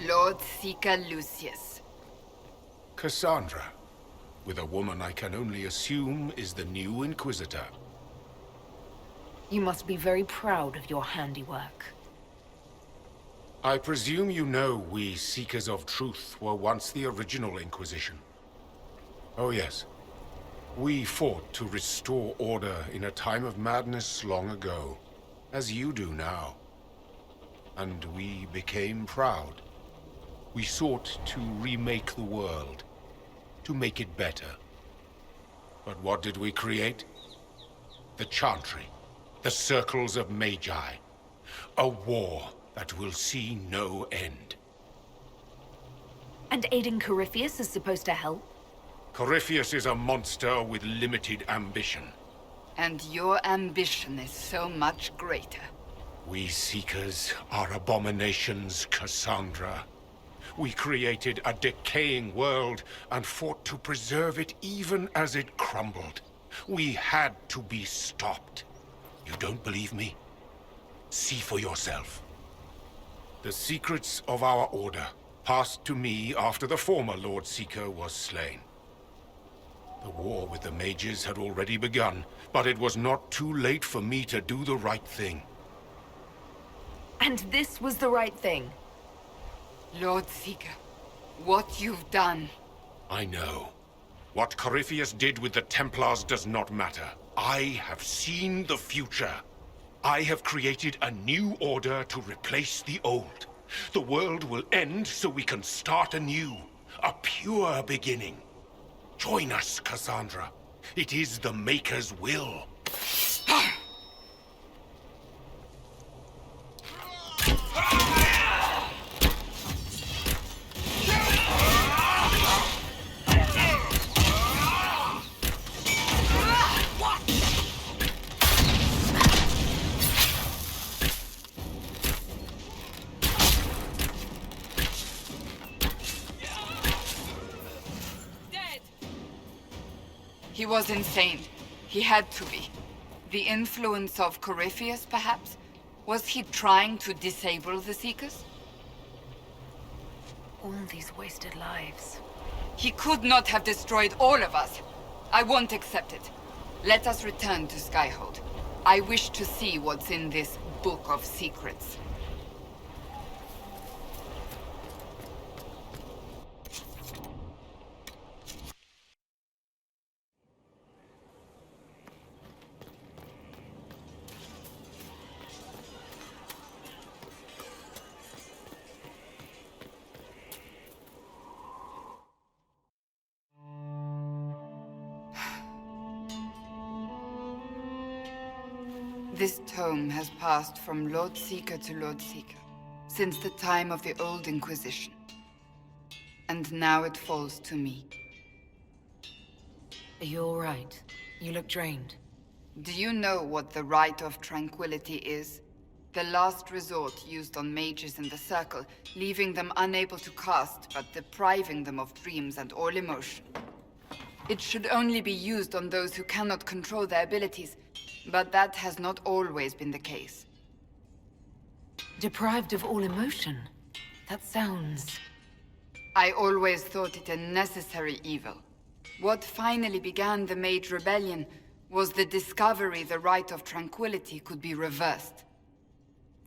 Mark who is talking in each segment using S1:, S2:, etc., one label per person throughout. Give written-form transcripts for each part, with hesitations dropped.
S1: Lord Seeker Lucius.
S2: Cassandra, with a woman I can only assume is the new Inquisitor.
S3: You must be very proud of your handiwork.
S2: I presume you know we Seekers of Truth were once the original Inquisition. Oh yes. We fought to restore order in a time of madness long ago, as you do now. And we became proud. We sought to remake the world, to make it better. But what did we create? The Chantry, the Circles of Magi. A war that will see no end.
S3: And aiding Corypheus is supposed to help?
S2: Corypheus is a monster with limited ambition.
S1: And your ambition is so much greater.
S2: We Seekers are abominations, Cassandra. We created a decaying world and fought to preserve it even as it crumbled. We had to be stopped. You don't believe me? See for yourself. The secrets of our order passed to me after the former Lord Seeker was slain. The war with the mages had already begun, but it was not too late for me to do the right thing.
S3: And this was the right thing.
S1: Lord Seeker, what you've done.
S2: I know. What Corypheus did with the Templars does not matter. I have seen the future. I have created a new order to replace the old. The world will end so we can start anew. A pure beginning. Join us, Cassandra. It is the Maker's will.
S1: He was insane. He had to be. The influence of Corypheus, perhaps? Was he trying to disable the Seekers?
S3: All these wasted lives.
S1: He could not have destroyed all of us. I won't accept it. Let us return to Skyhold. I wish to see what's in this Book of Secrets. This tome has passed from Lord Seeker to Lord Seeker, since the time of the Old Inquisition. And now it falls to me.
S3: Are you all right? You look drained.
S1: Do you know what the Rite of Tranquility is? The last resort used on mages in the Circle, leaving them unable to cast, but depriving them of dreams and all emotion. It should only be used on those who cannot control their abilities, but that has not always been the case.
S3: Deprived of all emotion? That sounds...
S1: I always thought it a necessary evil. What finally began the Mage Rebellion was the discovery the Rite of Tranquility could be reversed.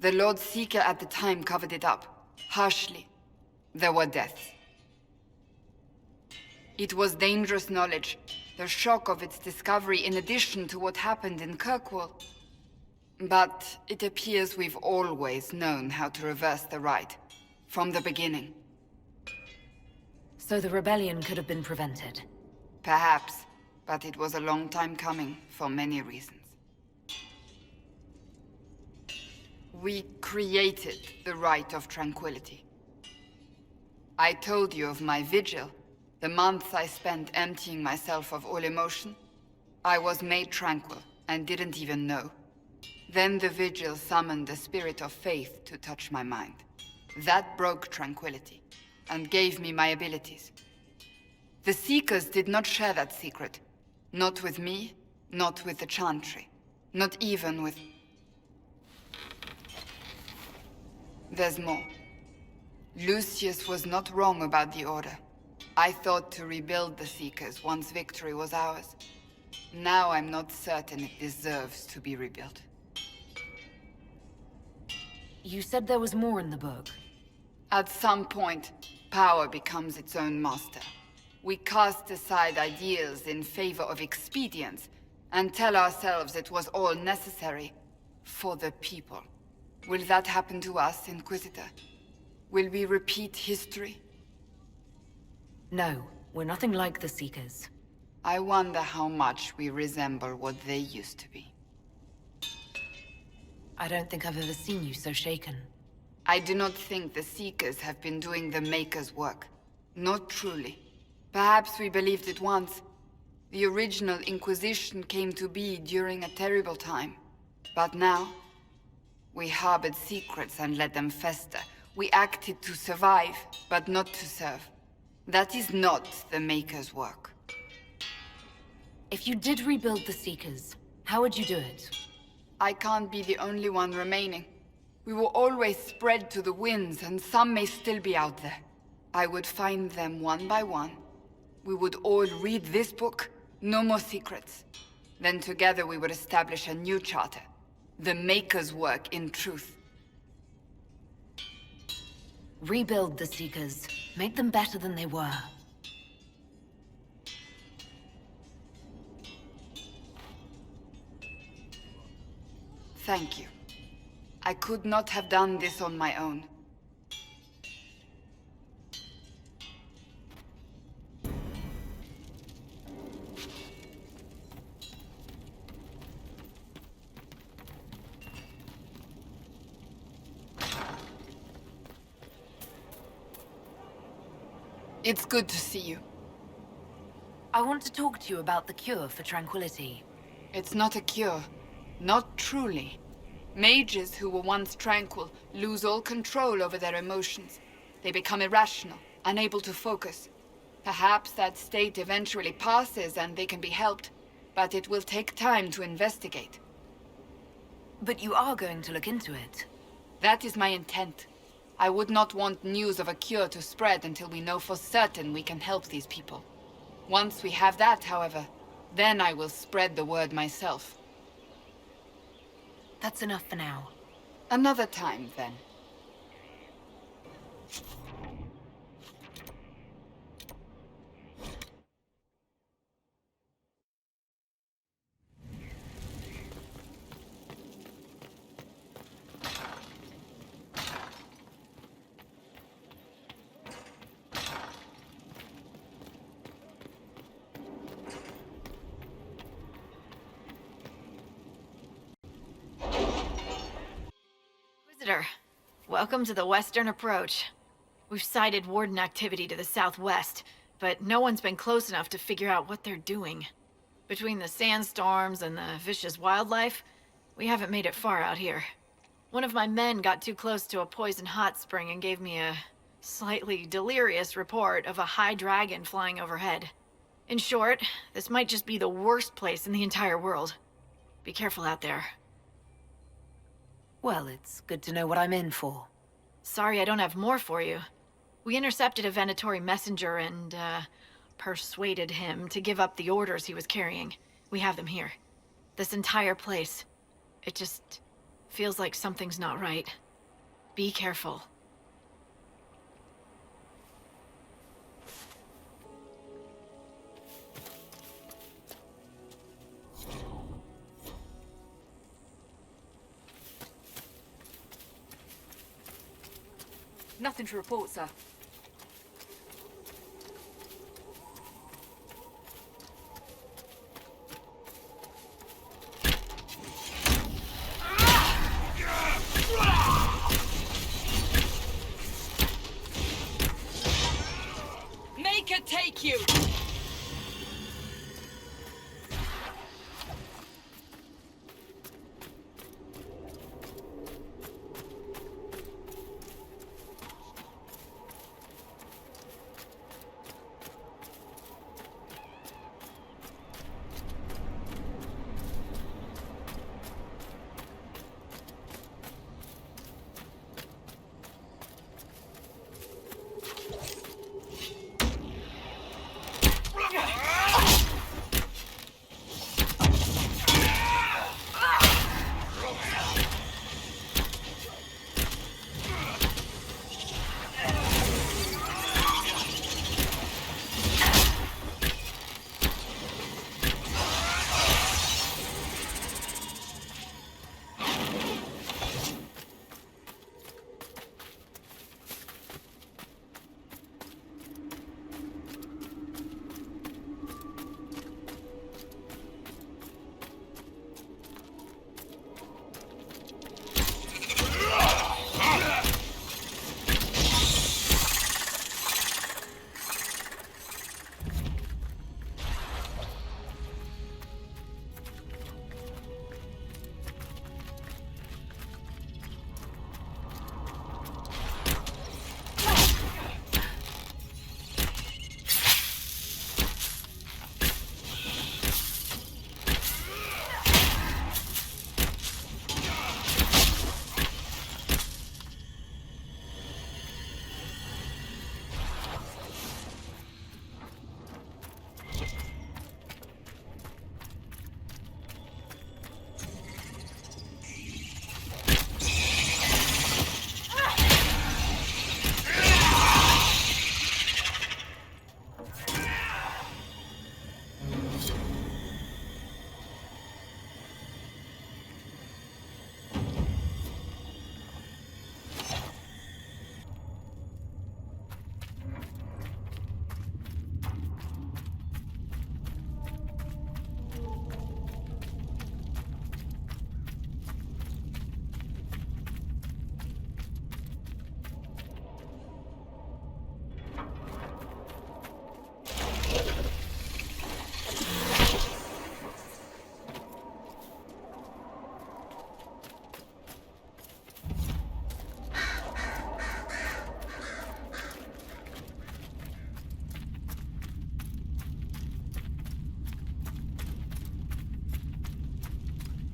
S1: The Lord Seeker at the time covered it up, harshly. There were deaths. It was dangerous knowledge, the shock of its discovery in addition to what happened in Kirkwall. But it appears we've always known how to reverse the Rite, from the beginning.
S3: So the rebellion could have been prevented?
S1: Perhaps, but it was a long time coming, for many reasons. We created the Rite of Tranquility. I told you of my vigil, the months I spent emptying myself of all emotion. I was made tranquil, and didn't even know. Then the vigil summoned the spirit of faith to touch my mind. That broke tranquility, and gave me my abilities. The Seekers did not share that secret. Not with me, Not with the Chantry. Not even with... There's more. Lucius was not wrong about the Order. I thought to rebuild the Seekers once victory was ours. Now I'm not certain it deserves to be rebuilt.
S3: You said there was more in the book.
S1: At some point, power becomes its own master. We cast aside ideals in favor of expedience, and tell ourselves it was all necessary for the people. Will that happen to us, Inquisitor? Will we repeat history?
S3: No, we're nothing like the Seekers.
S1: I wonder how much we resemble what they used to be.
S3: I don't think I've ever seen you so shaken.
S1: I do not think the Seekers have been doing the Maker's work. Not truly. Perhaps we believed it once. The original Inquisition came to be during a terrible time. But now, we harbored secrets and let them fester. We acted to survive, but not to serve. That is not the Maker's work.
S3: If you did rebuild the Seekers, how would you do it?
S1: I can't be the only one remaining. We will always spread to the winds, and some may still be out there. I would find them one by one. We would all read this book, no more secrets. Then together we would establish a new charter. The Maker's work in truth.
S3: Rebuild the Seekers. Make them better than they were.
S1: Thank you. I could not have done this on my own. It's good to see you.
S3: I want to talk to you about the cure for tranquility.
S1: It's not a cure. Not truly. Mages who were once tranquil lose all control over their emotions. They become irrational, unable to focus. Perhaps that state eventually passes and they can be helped, but it will take time to investigate.
S3: But you are going to look into it.
S1: That is my intent. I would not want news of a cure to spread until we know for certain we can help these people. Once we have that, however, then I will spread the word myself.
S3: That's enough for now.
S1: Another time, then.
S4: Visitor, welcome to the Western Approach. We've sighted Warden activity to the southwest, but no one's been close enough to figure out what they're doing. Between the sandstorms and the vicious wildlife, we haven't made it far out here. One of my men got too close to a poison hot spring and gave me a slightly delirious report of a high dragon flying overhead. In short, this might just be the worst place in the entire world. Be careful out there.
S3: Well, it's good to know what I'm in for.
S4: Sorry I don't have more for you. We intercepted a Venatori messenger and, persuaded him to give up the orders he was carrying. We have them here. This entire place. It just feels like something's not right. Be careful.
S3: Nothing to report, sir.
S1: Make it take you!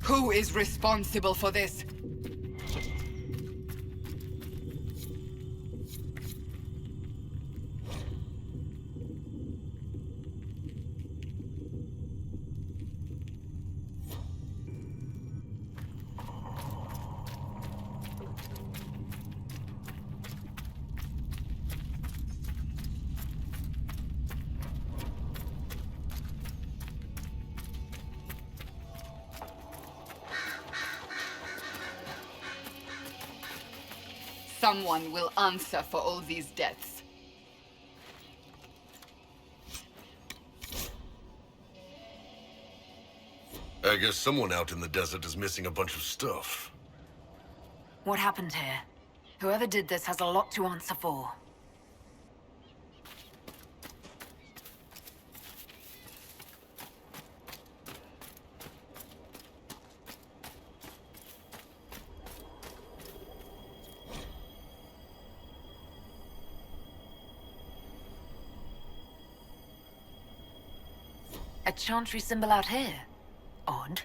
S1: Who is responsible for this? Someone will answer for all these deaths.
S5: I guess someone out in the desert is missing a bunch of stuff.
S3: What happened here? Whoever did this has a lot to answer for. A chantry symbol out here. Odd.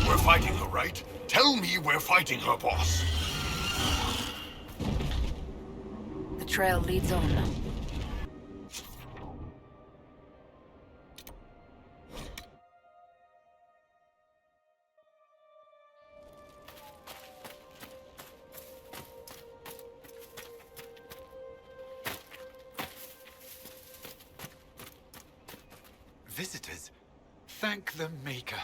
S5: We're fighting her, right? Tell me we're fighting her, boss.
S3: The trail leads on.
S6: Visitors? Thank the Maker.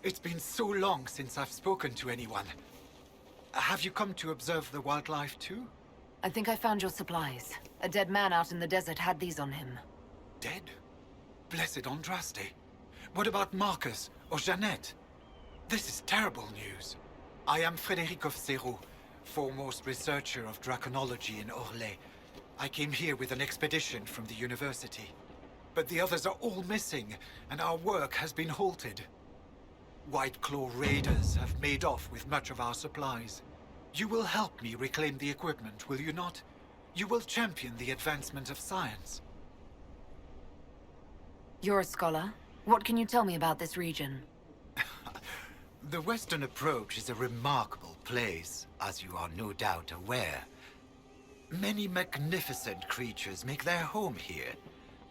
S6: It's been so long since I've spoken to anyone. Have you come to observe the wildlife too?
S3: I think I found your supplies. A dead man out in the desert had these on him.
S6: Dead? Blessed Andraste. What about Marcus or Jeannette? This is terrible news. I am Frédéric of Serrault, foremost researcher of draconology in Orlais. I came here with an expedition from the university. But the others are all missing, and our work has been halted. White Claw raiders have made off with much of our supplies. You will help me reclaim the equipment, will you not? You will champion the advancement of science.
S3: You're a scholar. What can you tell me about this region?
S6: The Western Approach is a remarkable place, as you are no doubt aware. Many magnificent creatures make their home here.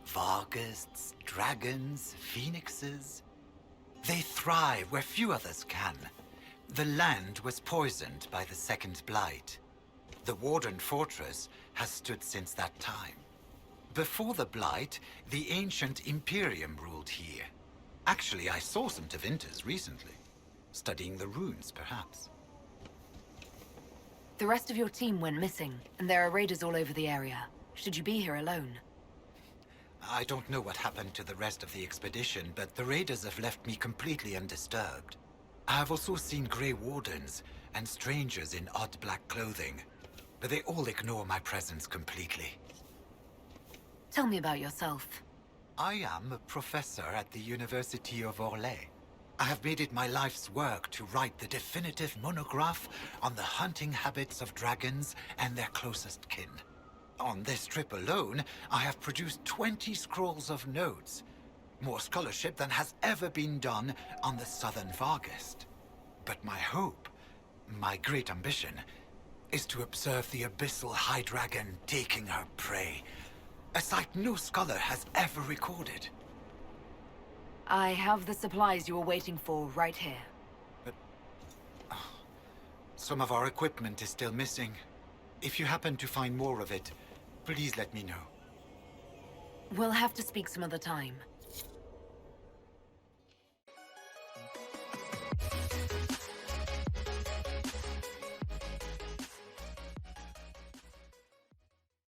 S6: Vargusts, dragons, phoenixes. They thrive where few others can. The land was poisoned by the Second Blight. The Warden Fortress has stood since that time. Before the Blight, the ancient Imperium ruled here. Actually, I saw some Tevinters recently. Studying the runes, perhaps.
S3: The rest of your team went missing, and there are raiders all over the area. Should you be here alone?
S6: I don't know what happened to the rest of the expedition, but the raiders have left me completely undisturbed. I have also seen Grey Wardens and strangers in odd black clothing, but they all ignore my presence completely.
S3: Tell me about yourself.
S6: I am a professor at the University of Orlais. I have made it my life's work to write the definitive monograph on the hunting habits of dragons and their closest kin. On this trip alone, I have produced 20 scrolls of notes. More scholarship than has ever been done on the Southern Vargust. But my hope, my great ambition, is to observe the abyssal high dragon taking her prey. A sight no scholar has ever recorded.
S3: I have the supplies you were waiting for right here.
S6: But some of our equipment is still missing. If you happen to find more of it, please let me know.
S3: We'll have to speak some other time.